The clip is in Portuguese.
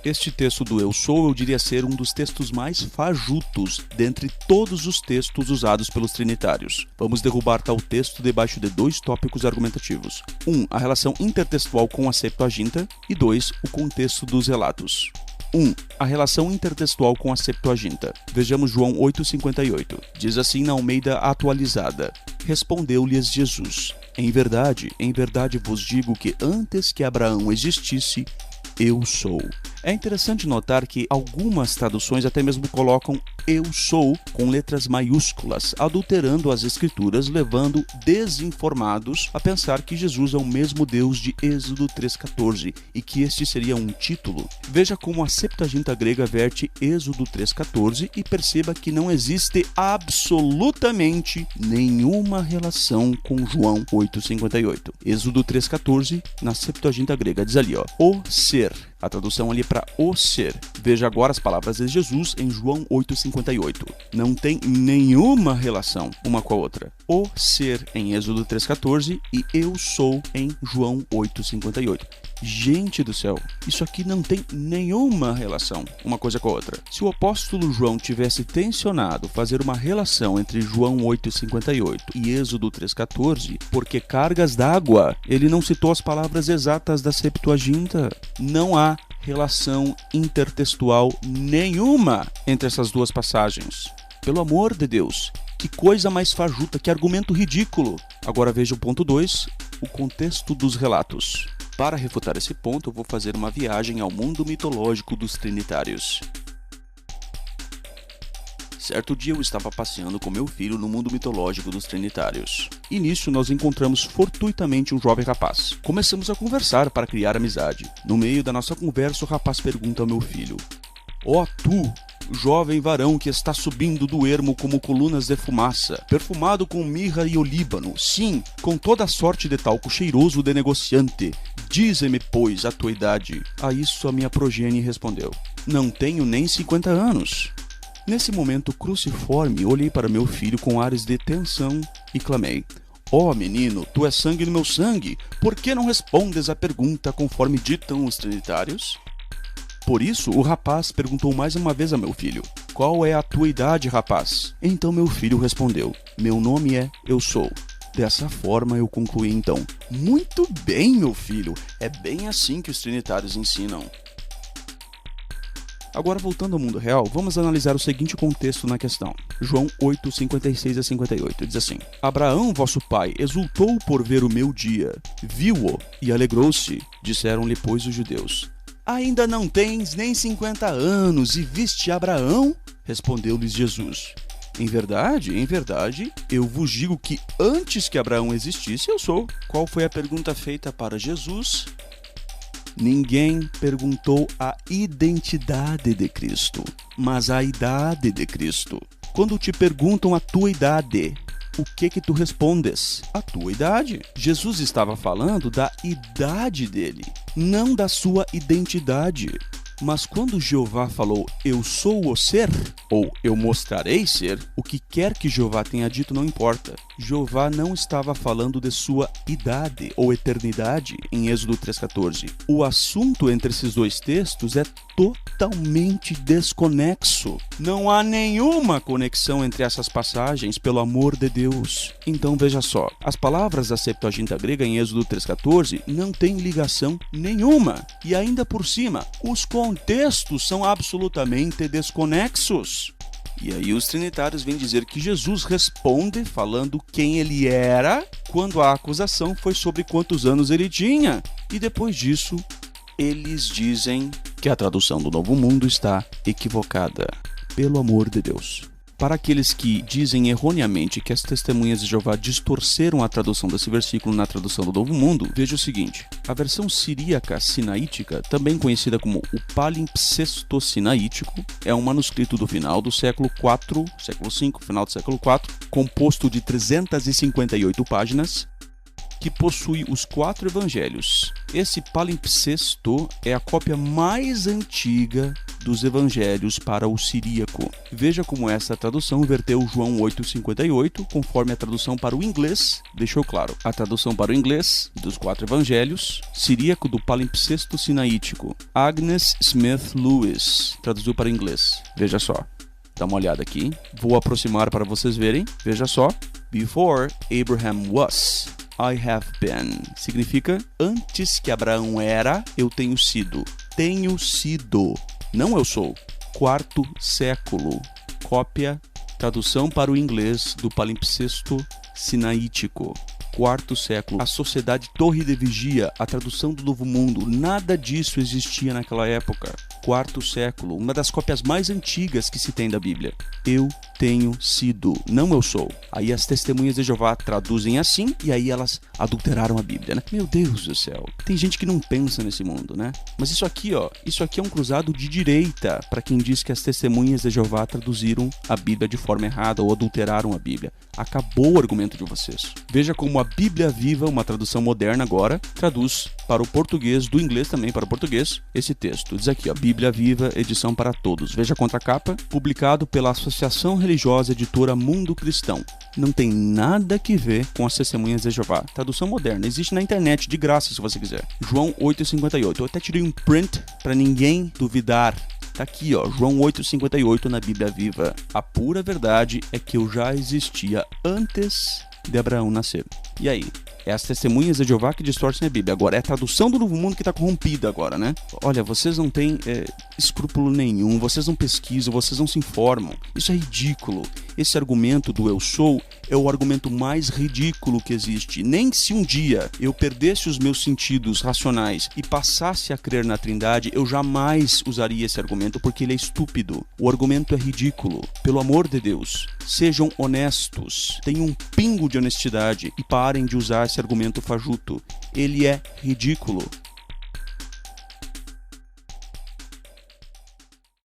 Este texto do eu sou, eu diria ser um dos textos mais fajutos dentre todos os textos usados pelos trinitários. Vamos derrubar tal texto debaixo de dois tópicos argumentativos. 1. A relação intertextual com a Septuaginta e 2. O contexto dos relatos. 1. A relação intertextual com a Septuaginta. Vejamos João 8,58. Diz assim na Almeida Atualizada: Respondeu-lhes Jesus: em verdade vos digo que antes que Abraão existisse, eu sou. É interessante notar que algumas traduções até mesmo colocam eu sou com letras maiúsculas, adulterando as escrituras, levando desinformados a pensar que Jesus é o mesmo Deus de Êxodo 3,14 e que este seria um título. Veja como a Septuaginta grega verte Êxodo 3,14 e perceba que não existe absolutamente nenhuma relação com João 8,58. Êxodo 3,14 na Septuaginta grega diz ali, o ser. A tradução ali para o ser. Veja agora as palavras de Jesus em João 8,58. Não tem nenhuma relação uma com a outra. O ser em Êxodo 3,14 e eu sou em João 8,58. Gente do céu, isso aqui não tem nenhuma relação uma coisa com a outra. Se o apóstolo João tivesse tensionado fazer uma relação entre João 8,58 e Êxodo 3,14, porque cargas d'água, ele não citou as palavras exatas da Septuaginta. Não há relação intertextual nenhuma entre essas duas passagens. Pelo amor de Deus, que coisa mais fajuta, que argumento ridículo. Agora veja o ponto 2, o contexto dos relatos. Para refutar esse ponto, eu vou fazer uma viagem ao mundo mitológico dos trinitários. Certo dia eu estava passeando com meu filho no mundo mitológico dos trinitários. E nisso nós encontramos fortuitamente um jovem rapaz. Começamos a conversar para criar amizade. No meio da nossa conversa, o rapaz pergunta ao meu filho: ó tu, jovem varão que está subindo do ermo como colunas de fumaça, perfumado com mirra e olíbano, sim, com toda a sorte de talco cheiroso de negociante, dize-me, pois, a tua idade. A isso a minha progenie respondeu: não tenho nem 50 anos. Nesse momento cruciforme, olhei para meu filho com ares de tensão e clamei: ó menino, tu és sangue do meu sangue, por que não respondes à pergunta conforme ditam os trinitários? Por isso, o rapaz perguntou mais uma vez a meu filho: qual é a tua idade, rapaz? Então meu filho respondeu: meu nome é Eu Sou. Dessa forma eu concluí então: muito bem, meu filho, é bem assim que os trinitários ensinam. Agora, voltando ao mundo real, vamos analisar o seguinte contexto na questão. João 8, 56 a 58 diz assim: Abraão, vosso pai, exultou por ver o meu dia, viu-o e alegrou-se. Disseram-lhe, pois, os judeus: ainda não tens nem 50 anos e viste Abraão? Respondeu-lhes Jesus: em verdade, eu vos digo que antes que Abraão existisse, eu sou. Qual foi a pergunta feita para Jesus? Ninguém perguntou a identidade de Cristo, mas a idade de Cristo. Quando te perguntam a tua idade, o que tu respondes? A tua idade. Jesus estava falando da idade dele, não da sua identidade. Mas quando Jeová falou, eu sou o ser, ou eu mostrarei ser, o que quer que Jeová tenha dito não importa. Jeová não estava falando de sua idade ou eternidade em Êxodo 3,14. O assunto entre esses dois textos é totalmente desconexo. Não há nenhuma conexão entre essas passagens, pelo amor de Deus. Então veja só, as palavras da Septuaginta grega em Êxodo 3,14 não têm ligação nenhuma. E ainda por cima, os contextos são absolutamente desconexos. E aí os trinitários vêm dizer que Jesus responde falando quem ele era, quando a acusação foi sobre quantos anos ele tinha. E depois disso, eles dizem que a tradução do Novo Mundo está equivocada. Pelo amor de Deus. Para aqueles que dizem erroneamente que as testemunhas de Jeová distorceram a tradução desse versículo na tradução do Novo Mundo, veja o seguinte: a versão siríaca sinaítica, também conhecida como o palimpsesto-sinaítico, é um manuscrito do final do século IV, século V, final do século IV, composto de 358 páginas, que possui os 4 evangelhos, Esse palimpsesto é a cópia mais antiga dos evangelhos para o siríaco. Veja como essa tradução inverteu João 8,58, conforme a tradução para o inglês deixou claro. A tradução para o inglês dos 4 evangelhos, siríaco do palimpsesto sinaítico. Agnes Smith Lewis traduziu para o inglês. Veja só. Dá uma olhada aqui. Vou aproximar para vocês verem. Veja só. Before Abraham was, I have been. Significa, antes que Abraão era, eu tenho sido. Tenho sido. Não eu sou. 4º século. Cópia, tradução para o inglês do palimpsesto sinaítico. 4º século. A Sociedade Torre de Vigia, a tradução do Novo Mundo. Nada disso existia naquela época. 4º século. Uma das cópias mais antigas que se tem da Bíblia. Eu tenho sido, não eu sou. Aí as testemunhas de Jeová traduzem assim e aí elas adulteraram a Bíblia, né? Meu Deus do céu. Tem gente que não pensa nesse mundo, né? Mas isso aqui é um cruzado de direita para quem diz que as testemunhas de Jeová traduziram a Bíblia de forma errada ou adulteraram a Bíblia. Acabou o argumento de vocês. Veja como a Bíblia Viva, uma tradução moderna agora, traduz para o português, do inglês também para o português, esse texto. Diz aqui, Bíblia Viva, edição para todos. Veja a contracapa, publicado pela Associação Religiosa Editora Mundo Cristão. Não tem nada que ver com as testemunhas de Jeová. Tradução moderna, existe na internet, de graça se você quiser. João 8,58. Eu até tirei um print para ninguém duvidar. Tá aqui, João 8,58 na Bíblia Viva. A pura verdade é que eu já existia antes de Abraão nascer. E aí? É as testemunhas de Jeová que distorcem a Bíblia. Agora, é a tradução do Novo Mundo que está corrompida agora, né? Olha, vocês não têm escrúpulo nenhum, vocês não pesquisam, vocês não se informam. Isso é ridículo. Esse argumento do eu sou é o argumento mais ridículo que existe. Nem se um dia eu perdesse os meus sentidos racionais e passasse a crer na Trindade, eu jamais usaria esse argumento porque ele é estúpido. O argumento é ridículo. Pelo amor de Deus, sejam honestos, tenham um pingo de honestidade e parem de usar esse argumento fajuto. Ele é ridículo.